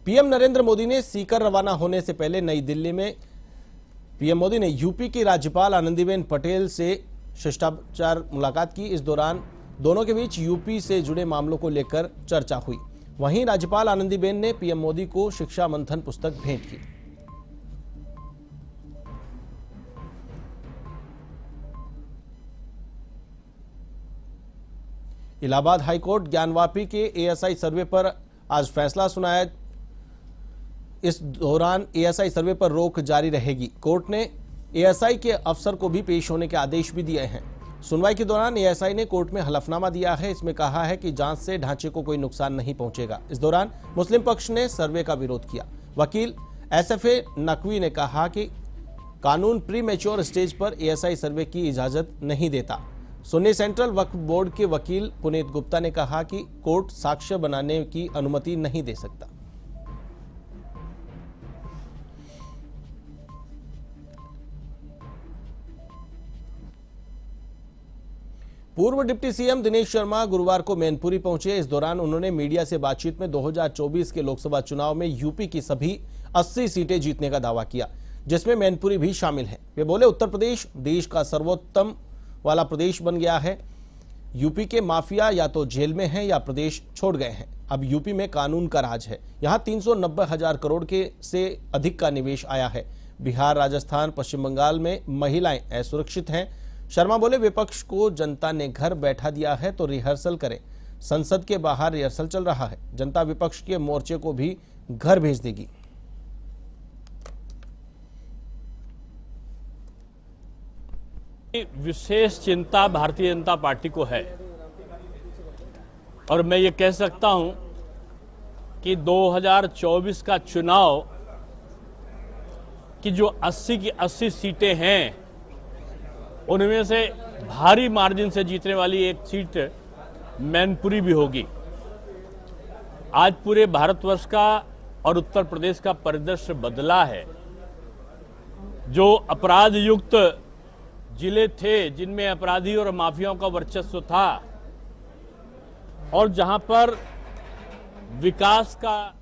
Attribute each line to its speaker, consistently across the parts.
Speaker 1: PM Narendra Modi ने सीकर रवाना होने से पहले नई दिल्ली में पीएम मोदी ने यूपी की राज्यपाल आनंदीबेन पटेल से शिष्टाचार मुलाकात की। इस दौरान दोनों के बीच यूपी से जुड़े मामलों को लेकर चर्चा हुई। वहीं राज्यपाल आनंदीबेन ने पीएम मोदी को शिक्षा मंथन पुस्तक भेंट की। इलाहाबाद हाईकोर्ट ज्ञानवापी के एएसआई सर्वे पर आज फैसला सुनाया। इस दौरान एएसआई सर्वे पर रोक जारी रहेगी। कोर्ट ने एएसआई के अफसर को भी पेश होने के आदेश भी दिए हैं। सुनवाई के दौरान एएसआई ने कोर्ट में हलफनामा दिया है। इसमें कहा है कि जांच से ढांचे को कोई नुकसान नहीं पहुंचेगा। इस दौरान मुस्लिम पक्ष ने सर्वे का विरोध किया। वकील एसएफए नकवी ने कहा कि कानून प्री मैच्योर स्टेज पर एएसआई सर्वे की इजाजत नहीं देता। सुन्नी सेंट्रल वक्फ बोर्ड के वकील पुनीत गुप्ता ने कहा कि कोर्ट साक्ष्य बनाने की अनुमति नहीं दे सकता। पूर्व डिप्टी सीएम दिनेश शर्मा गुरुवार को मैनपुरी पहुंचे। इस दौरान उन्होंने मीडिया से बातचीत में 2024 के लोकसभा चुनाव में यूपी की सभी 80 सीटें जीतने का दावा किया, जिसमें मैनपुरी भी शामिल है। वे बोले, उत्तर प्रदेश देश का सर्वोत्तम वाला प्रदेश बन गया है। यूपी के माफिया या तो जेल में हैं या प्रदेश छोड़ गए हैं। अब यूपी में कानून का राज है। यहां 390,000 करोड़ के से अधिक का निवेश आया है। बिहार, राजस्थान, पश्चिम बंगाल में महिलाएं असुरक्षित हैं। शर्मा बोले, विपक्ष को जनता ने घर बैठा दिया है तो रिहर्सल करें। संसद के बाहर रिहर्सल चल रहा है। जनता विपक्ष के मोर्चे को भी घर भेज देगी।
Speaker 2: विशेष चिंता भारतीय जनता पार्टी को है और मैं ये कह सकता हूं कि 2024 का चुनाव की जो 80 की 80 सीटें हैं, उनमें से भारी मार्जिन से जीतने वाली एक सीट मैनपुरी भी होगी। आज पूरे भारतवर्ष का और उत्तर प्रदेश का परिदृश्य बदला है। जो अपराध युक्त जिले थे, जिनमें अपराधी और माफियाओं का वर्चस्व था और जहां पर विकास का।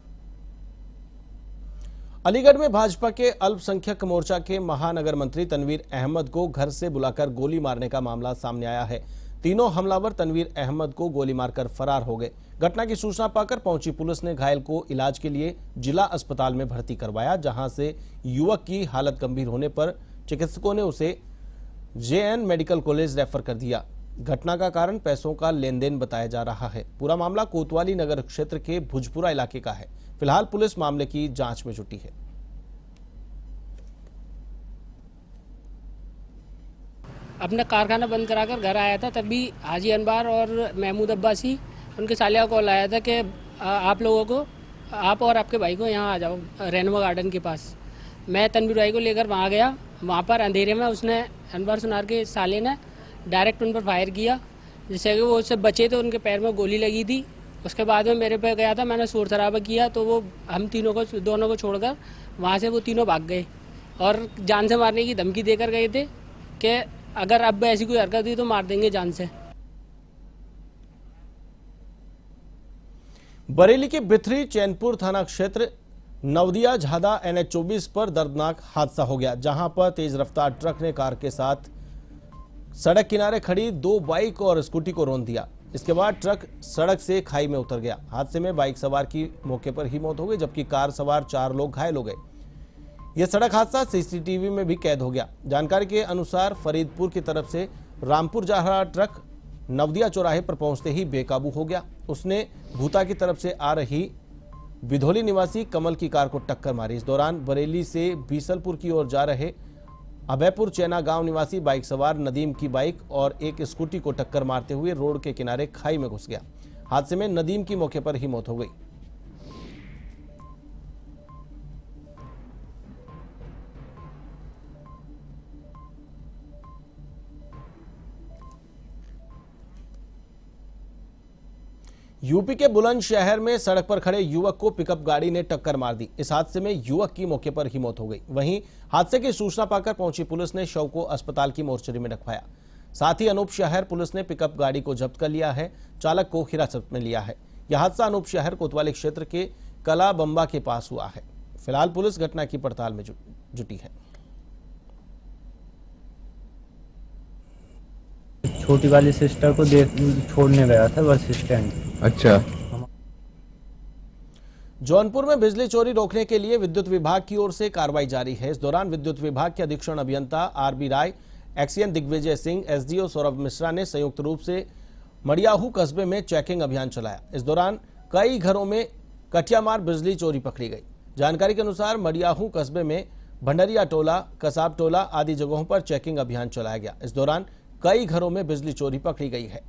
Speaker 1: अलीगढ़ में भाजपा के अल्पसंख्यक मोर्चा के महानगर मंत्री तनवीर अहमद को घर से बुलाकर गोली मारने का मामला सामने आया है। तीनों हमलावर तनवीर अहमद को गोली मारकर फरार हो गए। घटना की सूचना पाकर पहुंची पुलिस ने घायल को इलाज के लिए जिला अस्पताल में भर्ती करवाया, जहां से युवक की हालत गंभीर होने पर चिकित्सकों ने उसे जेएन मेडिकल कॉलेज रेफर कर दिया। घटना का कारण पैसों का लेन देन बताया जा रहा है। पूरा मामला कोतवाली नगर क्षेत्र के भुजपुरा इलाके का है। फिलहाल पुलिस मामले की जांच में जुटी है।
Speaker 3: अपना कारखाना बंद कराकर घर आया था, तभी हाजी अनबार और महमूद अब्बासी उनके सालिया को कॉल आया था कि आप लोगों को, आप और आपके भाई को यहाँ आ जाओ रेनवा गार्डन के पास। मैं तनवीर भाई को लेकर वहाँ गया। वहाँ पर अंधेरे में उसने अनवर सुनार के साले ने डायरेक्ट उन पर फायर किया, जिससे कि वो उससे बचे थे। उनके पैर में गोली लगी थी। उसके बाद में मेरे पे गया था, मैंने शोर शराबा किया तो वो हम दोनों को छोड़कर वहाँ से वो तीनों भाग गए और जान से मारने की धमकी देकर गए थे कि अगर अब ऐसी कोई हरकत हुई तो मार देंगे जान से।
Speaker 1: बरेली के बिथरी चैनपुर थाना क्षेत्र नवदिया झादा NH-24 पर दर्दनाक हादसा हो गया, जहां पर तेज रफ्तार ट्रक ने कार के साथ सड़क किनारे खड़ी 2 बाइक और स्कूटी को रौंद दिया। इसके बाद ट्रक सड़क से खाई में उतर गया। हादसे में बाइक सवार की मौके पर ही मौत हो गई, जबकि कार सवार 4 लोग घायल हो गए। यह सड़क हादसा सीसीटीवी में भी कैद हो गया। जानकारी के अनुसार फरीदपुर की तरफ से रामपुर जा रहा ट्रक नवदिया चौराहे पर पहुंचते ही बेकाबू हो गया। उसने भूता की तरफ से आ रही बिधोली निवासी कमल की कार को टक्कर मारी। इस दौरान बरेली से बीसलपुर की ओर जा रहे अभयपुर चैना गांव निवासी बाइक सवार नदीम की बाइक और एक स्कूटी को टक्कर मारते हुए रोड के किनारे खाई में घुस गया। हादसे में नदीम की मौके पर ही मौत हो गई। यूपी के बुलंदशहर में सड़क पर खड़े युवक को पिकअप गाड़ी ने टक्कर मार दी। इस हादसे में युवक की मौके पर ही मौत हो गई। वहीं हादसे की सूचना पाकर पहुंची पुलिस ने शव को अस्पताल की मोर्चरी में रखवाया। साथ ही अनूप शहर पुलिस ने पिकअप गाड़ी को जब्त कर लिया है। चालक को हिरासत में लिया है। यह हादसा अनूप शहर कोतवाली क्षेत्र के कला बम्बा के पास हुआ है। फिलहाल पुलिस घटना की पड़ताल में जुटी है।
Speaker 4: छोटी वाली सिस्टर को छोड़ने गया था बस स्टैंड।
Speaker 5: अच्छा।
Speaker 1: जौनपुर में बिजली चोरी रोकने के लिए विद्युत विभाग की ओर से कार्रवाई जारी है। इस दौरान विद्युत विभाग के अधीक्षण अभियंता आरबी राय, एक्सीएन दिग्विजय सिंह, एसडीओ सौरभ मिश्रा ने संयुक्त रूप से मड़ियाहू कस्बे में चेकिंग अभियान चलाया। इस दौरान कई घरों में कटियामार बिजली चोरी पकड़ी गई। जानकारी के अनुसार मड़ियाहू कस्बे में भंडरिया टोला, कसाब टोला आदि जगहों पर चेकिंग अभियान चलाया गया। इस दौरान कई घरों में बिजली चोरी पकड़ी गई है।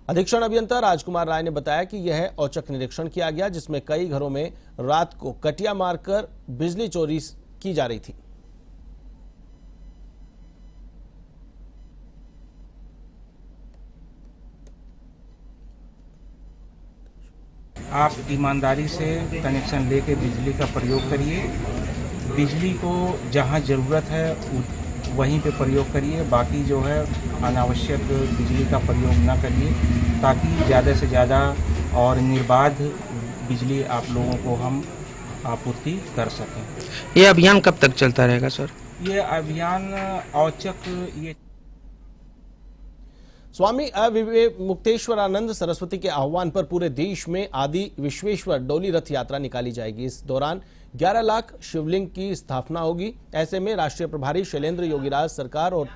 Speaker 1: अधीक्षण अभियंता राजकुमार राय ने बताया कि यह औचक निरीक्षण किया गया, जिसमें कई घरों में रात को कटिया मारकर बिजली चोरी की जा रही थी।
Speaker 6: आप ईमानदारी से कनेक्शन लेके बिजली का प्रयोग करिए। बिजली को जहां ज़रूरत है वहीं पे प्रयोग करिए। बाकी जो है अनावश्यक बिजली का प्रयोग ना करिए, ताकि ज़्यादा से ज़्यादा और निर्बाध बिजली आप लोगों को हम आपूर्ति कर सकें।
Speaker 7: ये अभियान कब तक चलता रहेगा सर?
Speaker 6: ये अभियान औचक ये
Speaker 1: स्वामी मुक्तेश्वरानंद सरस्वती के आह्वान पर पूरे देश में आदि विश्वेश्वर डोली रथ यात्रा निकाली जाएगी। इस दौरान 11 लाख शिवलिंग की स्थापना होगी। ऐसे में राष्ट्रीय प्रभारी शैलेंद्र योगीराज सरकार और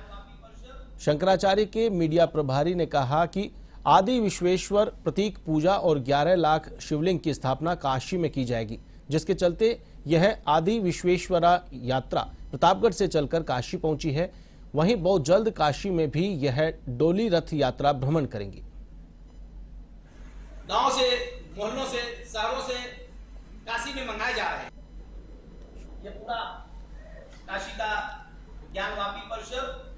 Speaker 1: शंकराचार्य के मीडिया प्रभारी ने कहा कि आदि विश्वेश्वर प्रतीक पूजा और 11 लाख शिवलिंग की स्थापना काशी में की जाएगी, जिसके चलते यह आदि विश्वेश्वरा यात्रा प्रतापगढ़ से चलकर काशी पहुंची है। वहीं बहुत जल्द काशी में भी यह डोली रथ यात्रा भ्रमण करेंगी।
Speaker 8: गांव से, मोहल्लों से, शहरों से काशी में मंगाए जा रहे हैं। ये पूरा काशी का ज्ञानवापी परिसर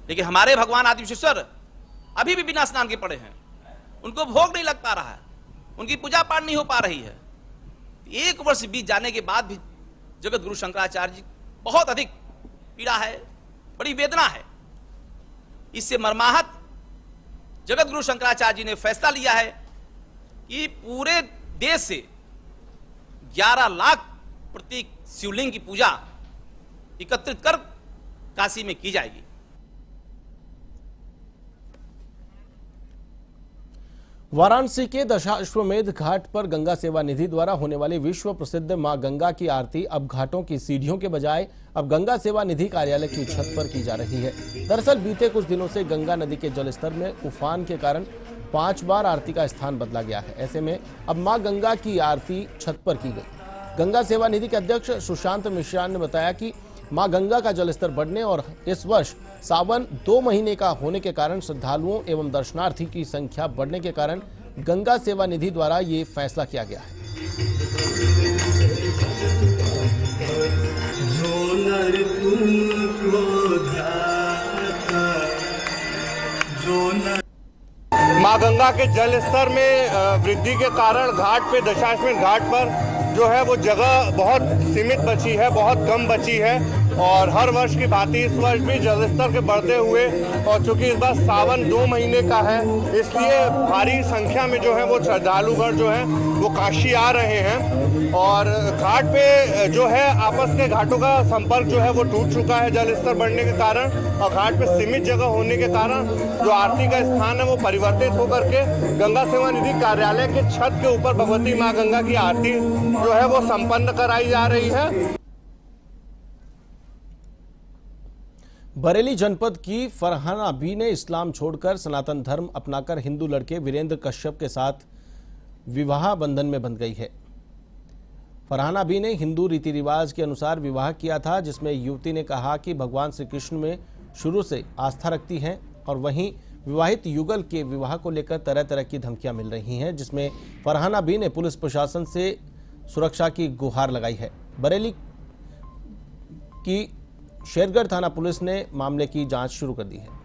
Speaker 8: देखिए, हमारे भगवान आदि विश्वेश्वर अभी भी बिना स्नान के पड़े हैं। उनको भोग नहीं लग पा रहा है, उनकी पूजा पाठ नहीं हो पा रही है। 1 वर्ष बीत जाने के बाद भी जगत गुरु शंकराचार्य जी बहुत अधिक पीड़ा है, बड़ी वेदना है। इससे मर्माहत जगत गुरु शंकराचार्य जी ने फैसला लिया है कि पूरे देश से 11 लाख प्रतीक शिवलिंग की पूजा एकत्रित कर काशी में की जाएगी।
Speaker 1: वाराणसी के दशाश्वमेध घाट पर गंगा सेवा निधि द्वारा होने वाली विश्व प्रसिद्ध मां गंगा की आरती अब घाटों की सीढ़ियों के बजाय अब गंगा सेवा निधि कार्यालय की छत पर की जा रही है। दरअसल बीते कुछ दिनों से गंगा नदी के जलस्तर में उफान के कारण 5 बार आरती का स्थान बदला गया है। ऐसे में अब मां गंगा की आरती छत पर की गई। गंगा सेवा निधि के अध्यक्ष सुशांत मिश्रा ने बताया कि मां गंगा का जलस्तर बढ़ने और इस वर्ष सावन 2 महीने का होने के कारण श्रद्धालुओं एवं दर्शनार्थी की संख्या बढ़ने के कारण गंगा सेवा निधि द्वारा ये फैसला किया गया है।
Speaker 9: मां गंगा के जल स्तर में वृद्धि के कारण घाट पे, दशाश्वमेध घाट पर जो है वो जगह बहुत सीमित बची है, बहुत कम बची है। और हर वर्ष की भांति इस वर्ष भी जलस्तर के बढ़ते हुए, और चूंकि इस बार सावन 2 महीने का है, इसलिए भारी संख्या में जो है वो श्रद्धालुगण जो है वो काशी आ रहे हैं। और घाट पे जो है आपस के घाटों का संपर्क जो है वो टूट चुका है जलस्तर बढ़ने के कारण, और घाट पे सीमित जगह होने के कारण जो आरती का स्थान है वो परिवर्तित होकर के गंगा सेवा निधि कार्यालय के छत के ऊपर भगवती मां गंगा की आरती जो है वो संपन्न कराई जा रही है।
Speaker 1: बरेली जनपद की फरहाना बी ने इस्लाम छोड़कर सनातन धर्म अपनाकर हिंदू लड़के वीरेंद्र कश्यप के साथ विवाह बंधन में बंध गई है। फरहाना बी ने हिंदू रीति रिवाज के अनुसार विवाह किया था, जिसमें युवती ने कहा कि भगवान श्री कृष्ण में शुरू से आस्था रखती हैं, और वहीं विवाहित युगल के विवाह को लेकर तरह तरह की धमकियां मिल रही हैं, जिसमें फरहाना बी ने पुलिस प्रशासन से सुरक्षा की गुहार लगाई है। बरेली की शेरगढ़ थाना पुलिस ने मामले की जांच शुरू कर दी है।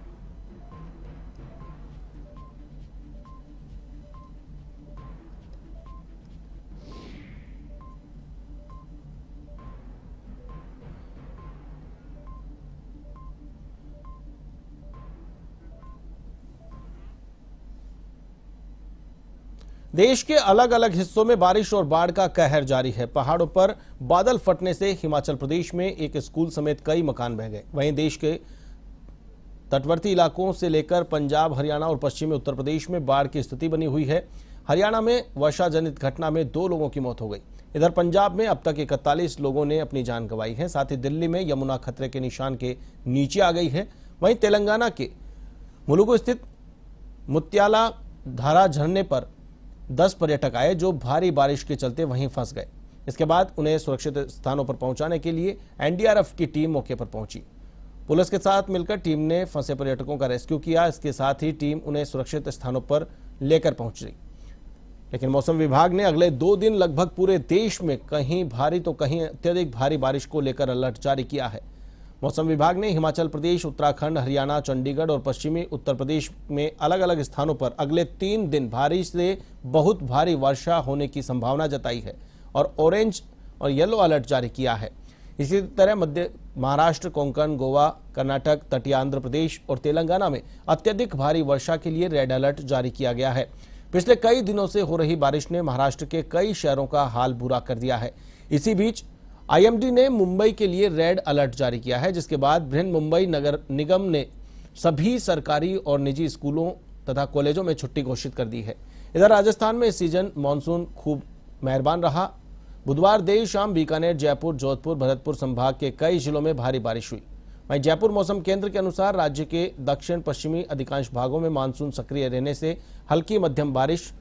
Speaker 1: देश के अलग अलग हिस्सों में बारिश और बाढ़ का कहर जारी है। पहाड़ों पर बादल फटने से हिमाचल प्रदेश में एक स्कूल समेत कई मकान बह गए। वहीं देश के तटवर्ती इलाकों से लेकर पंजाब, हरियाणा और पश्चिमी उत्तर प्रदेश में बाढ़ की स्थिति बनी हुई है। हरियाणा में वर्षा जनित घटना में 2 लोगों की मौत हो गई। इधर पंजाब में अब तक 41 लोगों ने अपनी जान गंवाई है। साथ ही दिल्ली में यमुना खतरे के निशान के नीचे आ गई है। वहीं तेलंगाना के मुलुगु स्थित मुत्याला धारा झरने पर 10 पर्यटक आए जो भारी बारिश के चलते वहीं फंस गए। इसके बाद उन्हें सुरक्षित स्थानों पर पहुंचाने के लिए एनडीआरएफ की टीम मौके पर पहुंची। पुलिस के साथ मिलकर टीम ने फंसे पर्यटकों का रेस्क्यू किया। इसके साथ ही टीम उन्हें सुरक्षित स्थानों पर लेकर पहुंची। लेकिन मौसम विभाग ने अगले 2 दिन लगभग पूरे देश में कहीं भारी तो कहीं अत्यधिक भारी बारिश को लेकर अलर्ट जारी किया है। मौसम विभाग ने हिमाचल प्रदेश, उत्तराखंड, हरियाणा, चंडीगढ़ और पश्चिमी उत्तर प्रदेश में अलग अलग स्थानों पर अगले 3 दिन भारी से बहुत भारी वर्षा होने की संभावना जताई है और ऑरेंज और येलो अलर्ट जारी किया है। इसी तरह मध्य महाराष्ट्र, कोंकण, गोवा, कर्नाटक, तटीय आंध्र प्रदेश और तेलंगाना में अत्यधिक भारी वर्षा के लिए रेड अलर्ट जारी किया गया है। पिछले कई दिनों से हो रही बारिश ने महाराष्ट्र के कई शहरों का हाल बुरा कर दिया है। इसी बीच आईएमडी ने मुंबई के लिए रेड अलर्ट जारी किया है, जिसके बाद बृहन मुंबई नगर निगम ने सभी सरकारी और निजी स्कूलों तथा कॉलेजों में छुट्टी घोषित कर दी है। इधर राजस्थान में इस सीजन मानसून खूब मेहरबान रहा। बुधवार देर शाम बीकानेर, जयपुर, जोधपुर, भरतपुर संभाग के कई जिलों में भारी बारिश हुई। वहीं जयपुर मौसम केंद्र के अनुसार राज्य के दक्षिण पश्चिमी अधिकांश भागों में मानसून सक्रिय रहने से हल्की मध्यम बारिश,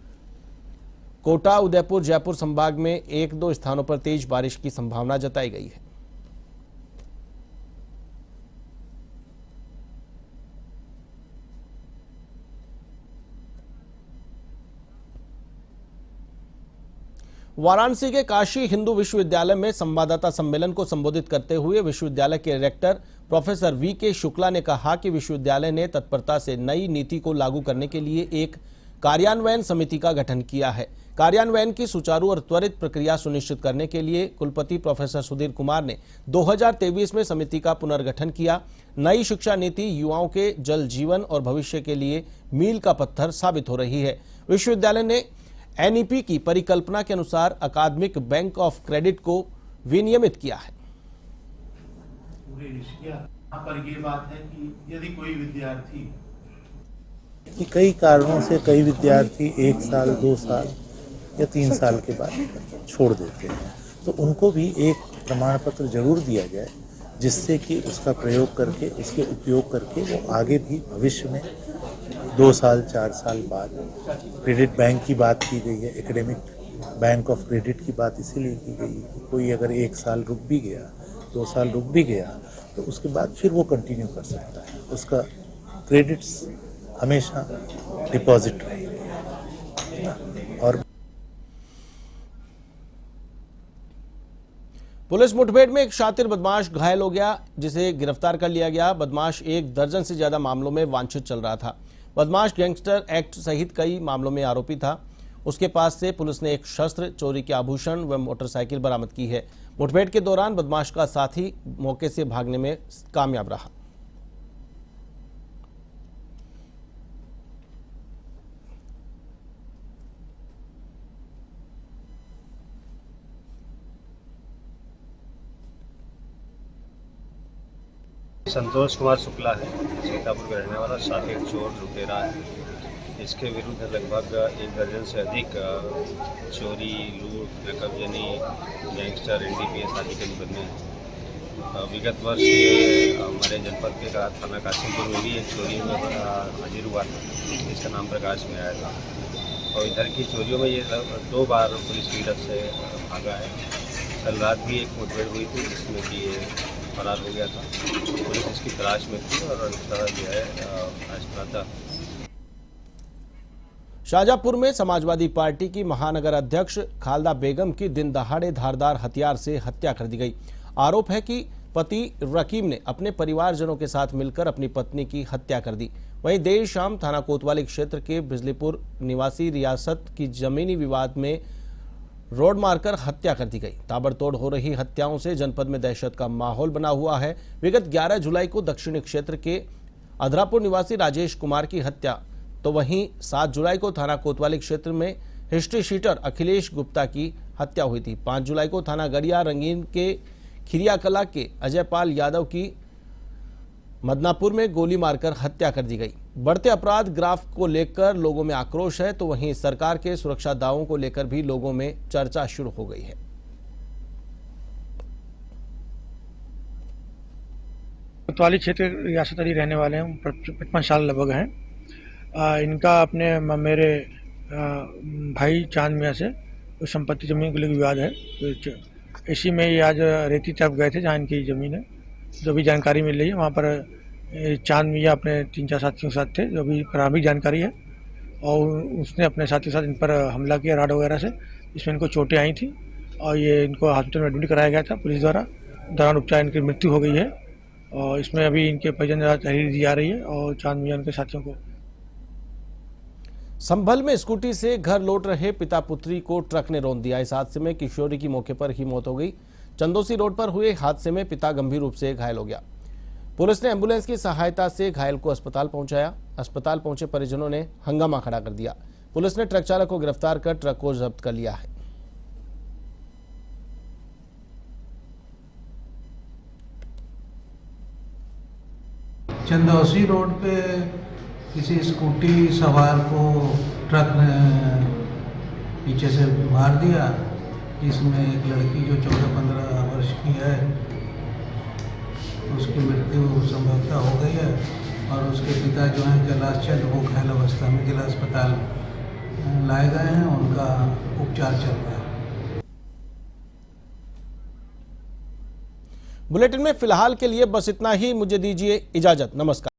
Speaker 1: कोटा, उदयपुर, जयपुर संभाग में 1-2 स्थानों पर तेज बारिश की संभावना जताई गई है। वाराणसी के काशी हिंदू विश्वविद्यालय में संवाददाता सम्मेलन को संबोधित करते हुए विश्वविद्यालय के रेक्टर प्रोफेसर वी.के. शुक्ला ने कहा कि विश्वविद्यालय ने तत्परता से नई नीति को लागू करने के लिए एक कार्यान्वयन समिति का गठन किया है। कार्यान्वयन की सुचारू और त्वरित प्रक्रिया सुनिश्चित करने के लिए कुलपति प्रोफेसर सुधीर कुमार ने 2023 में समिति का पुनर्गठन किया। नई शिक्षा नीति युवाओं के जल जीवन और भविष्य के लिए मील का पत्थर साबित हो रही है। विश्वविद्यालय ने एनईपी की परिकल्पना के अनुसार अकादमिक बैंक ऑफ क्रेडिट को विनियमित किया है।
Speaker 5: यहाँ पर ये बात है कि यदि कोई विद्यार्थी
Speaker 10: कि कई कारणों से कई विद्यार्थी 1 साल, 2 साल या 3 साल के बाद छोड़ देते हैं, तो उनको भी एक प्रमाण पत्र जरूर दिया जाए जिससे कि उसका प्रयोग करके, उसके उपयोग करके वो आगे भी भविष्य में 2 साल, 4 साल बाद, क्रेडिट बैंक की बात की गई है, एकेडमिक बैंक ऑफ क्रेडिट की बात इसीलिए की गई है कि कोई अगर 1 साल रुक भी गया, 2 साल रुक भी गया, तो उसके बाद फिर वो कंटिन्यू कर सकता है। उसका क्रेडिट्स हमेशा डिपॉजिट रहेंगे। और
Speaker 1: पुलिस मुठभेड़ में एक शातिर बदमाश घायल हो गया, जिसे गिरफ्तार कर लिया गया। बदमाश 1 दर्जन से ज्यादा मामलों में वांछित चल रहा था। बदमाश गैंगस्टर एक्ट सहित कई मामलों में आरोपी था। उसके पास से पुलिस ने एक शस्त्र, चोरी के आभूषण व मोटरसाइकिल बरामद की है। मुठभेड़ के दौरान बदमाश का साथी मौके से भागने में कामयाब रहा।
Speaker 11: संतोष कुमार शुक्ला है, सीतापुर का रहने वाला, शातिर, चोर, लुटेरा है। इसके विरुद्ध लगभग 1 दर्जन से अधिक चोरी, लूट, नकबजनी, गैंगस्टर, एनडीपीएस आदि के मुकदमे हैं। विगत वर्ष ये हमारे जनपद के थाना कासिमपुर में भी एक चोरी में हाजिर हुआ था, इसका नाम प्रकाश में आया था। और इधर की चोरियों में ये 2 बार पुलिस की मदद से भागा है। कल रात भी एक मुठभेड़ हुई थी जिसमें कि ये फरार हो गया था। पुलिस इसकी तलाश में थी और इसका जो है आज प्रातः
Speaker 1: शाहजहांपुर में समाजवादी पार्टी की महानगर अध्यक्ष खालदा बेगम की दिन दहाड़े धारदार हथियार से हत्या कर दी गई। आरोप है कि पति रकीम ने अपने परिवारजनों के साथ मिलकर अपनी पत्नी की हत्या कर दी। वहीं देर शाम थाना कोतवाली क्षेत्र के बिजलीपुर निवासी रियासत की जमीनी विवाद में रोड मारकर हत्या कर दी गई। ताबड़तोड़ हो रही हत्याओं से जनपद में दहशत का माहौल बना हुआ है। विगत 11 जुलाई को दक्षिणी क्षेत्र के अधरापुर निवासी राजेश कुमार की हत्या, तो वहीं 7 जुलाई को थाना कोतवाली क्षेत्र में हिस्ट्री शीटर अखिलेश गुप्ता की हत्या हुई थी। 5 जुलाई को थाना गड़िया रंगीन के खिरियाकला के अजयपाल यादव की मदनापुर में गोली मारकर हत्या कर दी गई। बढ़ते अपराध ग्राफ को लेकर लोगों में आक्रोश है, तो वहीं सरकार के सुरक्षा दावों को लेकर भी लोगों में चर्चा शुरू हो गई है।
Speaker 12: कोतवाली क्षेत्र रियासत रहने वाले हैं, 55 साल लगभग हैं। इनका अपने मेरे भाई चांद मियाँ से कुछ संपत्ति जमीन के लिए विवाद है। इसी में ये आज रेती तरफ गए थे जहाँ इनकी ज़मीन है। जो भी जानकारी मिल रही है वहाँ पर चांद मियाँ अपने 3-4 साथियों के साथ थे, जो भी प्रारंभिक जानकारी है, और उसने अपने साथियों के साथ इन पर हमला किया राड वगैरह से, जिसमें इनको चोटें आई थी और ये इनको हॉस्पिटल में एडमिट कराया गया था पुलिस द्वारा। दौरान उपचार इनकी मृत्यु हो गई है और इसमें अभी इनके परिजन द्वारा तहरीर दी जा रही है और चांद मियाँ उनके साथियों को।
Speaker 1: संभल में स्कूटी से घर लौट रहे पिता पुत्री को ट्रक ने रौंद दिया। इस हादसे में किशोरी की मौके पर ही मौत हो गई। चंदोसी रोड पर हुए हादसे में पिता गंभीर रूप से घायल हो गया। पुलिस ने एम्बुलेंस की सहायता से घायल को अस्पताल पहुंचाया। अस्पताल पहुंचे परिजनों ने हंगामा खड़ा कर दिया। पुलिस ने ट्रक चालक को गिरफ्तार कर ट्रक को जब्त कर लिया है।
Speaker 5: चंदौसी रोड पे किसी स्कूटी सवार को ट्रक ने पीछे से मार दिया, जिसमें एक लड़की जो 14-15 वर्ष की है उसकी मृत्यु संभवतः हो गई है और उसके पिता जो हैं कैलाश चंद, वो घायल अवस्था में जिला अस्पताल लाए गए हैं। उनका उपचार चल रहा है।
Speaker 1: बुलेटिन में फिलहाल के लिए बस इतना ही। मुझे दीजिए इजाजत। नमस्कार।